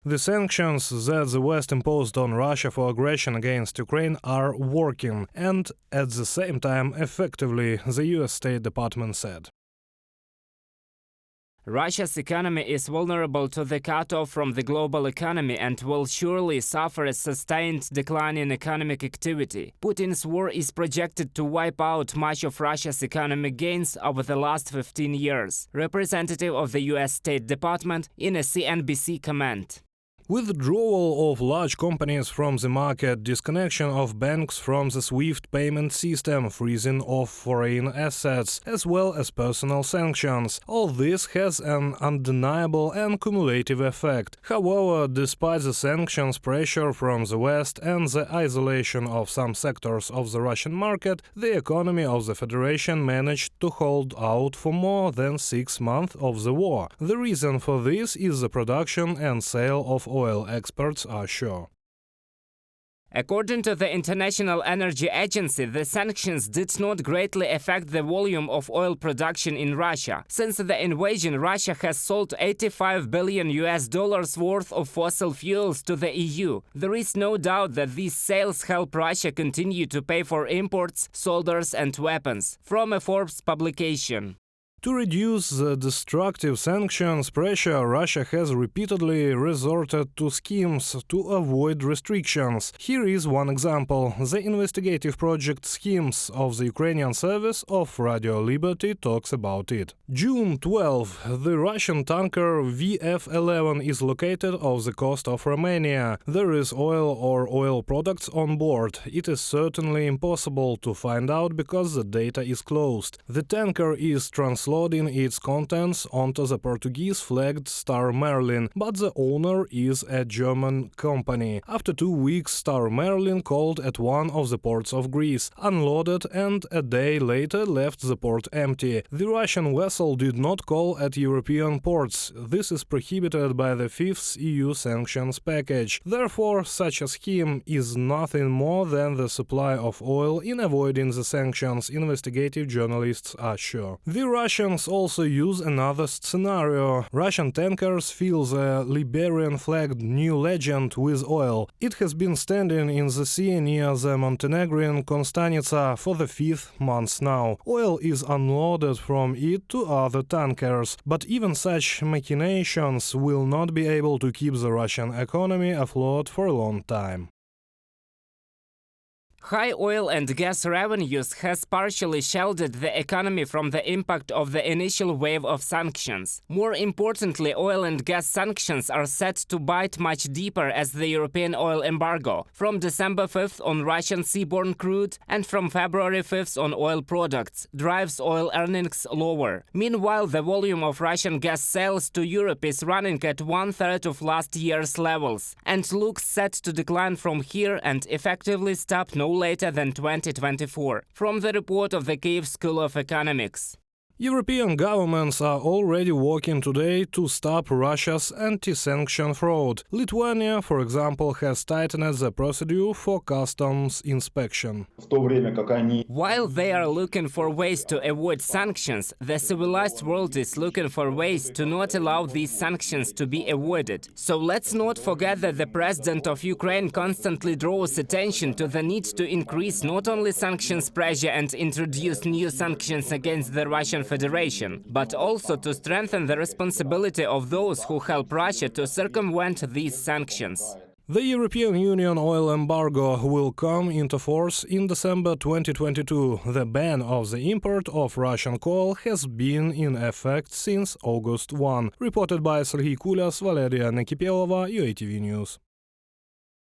The sanctions that the West imposed on Russia for aggression against Ukraine are working and, at the same time, effectively, the US State Department said. Russia's economy is vulnerable to the cutoff from the global economy and will surely suffer a sustained decline in economic activity. Putin's war is projected to wipe out much of Russia's economic gains over the last 15 years, representative of the US State Department in a CNBC comment. Withdrawal of large companies from the market, disconnection of banks from the SWIFT payment system, freezing of foreign assets, as well as personal sanctions. All this has an undeniable and cumulative effect. However, despite the sanctions pressure from the West and the isolation of some sectors of the Russian market, the economy of the Federation managed to hold out for more than 6 months of the war. The reason for this is the production and sale of oil, experts are sure. According to the International Energy Agency, the sanctions did not greatly affect the volume of oil production in Russia. Since the invasion, Russia has sold $85 billion worth of fossil fuels to the EU. There is no doubt that these sales help Russia continue to pay for imports, soldiers and weapons. From a Forbes publication. To reduce the destructive sanctions pressure, Russia has repeatedly resorted to schemes to avoid restrictions. Here is one example. The investigative project Schemes of the Ukrainian service of Radio Liberty talks about it. June 12. The Russian tanker VF-11 is located off the coast of Romania. There is oil or oil products on board. It is certainly impossible to find out because the data is closed. The tanker is loading its contents onto the Portuguese-flagged Star Merlin, but the owner is a German company. After 2 weeks, Star Merlin called at one of the ports of Greece, unloaded, and a day later left the port empty. The Russian vessel did not call at European ports. This is prohibited by the 5th EU sanctions package. Therefore, such a scheme is nothing more than the supply of oil in avoiding the sanctions, investigative journalists are sure. The Russians also use another scenario. Russian tankers fill the Liberian-flagged New Legend with oil. It has been standing in the sea near the Montenegrin Konstanica for the 5th month now. Oil is unloaded from it to other tankers, but even such machinations will not be able to keep the Russian economy afloat for a long time. High oil and gas revenues has partially shielded the economy from the impact of the initial wave of sanctions. More importantly, oil and gas sanctions are set to bite much deeper as the European oil embargo, from December 5th on Russian seaborne crude and from February 5th on oil products, drives oil earnings lower. Meanwhile, the volume of Russian gas sales to Europe is running at 1/3 of last year's levels and looks set to decline from here and effectively stop no later than 2024, from the report of the Kyiv School of Economics. European governments are already working today to stop Russia's anti-sanction fraud. Lithuania, for example, has tightened the procedure for customs inspection. While they are looking for ways to avoid sanctions, the civilized world is looking for ways to not allow these sanctions to be avoided. So let's not forget that the president of Ukraine constantly draws attention to the need to increase not only sanctions pressure and introduce new sanctions against the Russian Federation, but also to strengthen the responsibility of those who help Russia to circumvent these sanctions. The European Union oil embargo will come into force in December 2022. The ban of the import of Russian coal has been in effect since August 1. Reported by Serhiy Kulyas, Valeria Nekipelova, UATV News.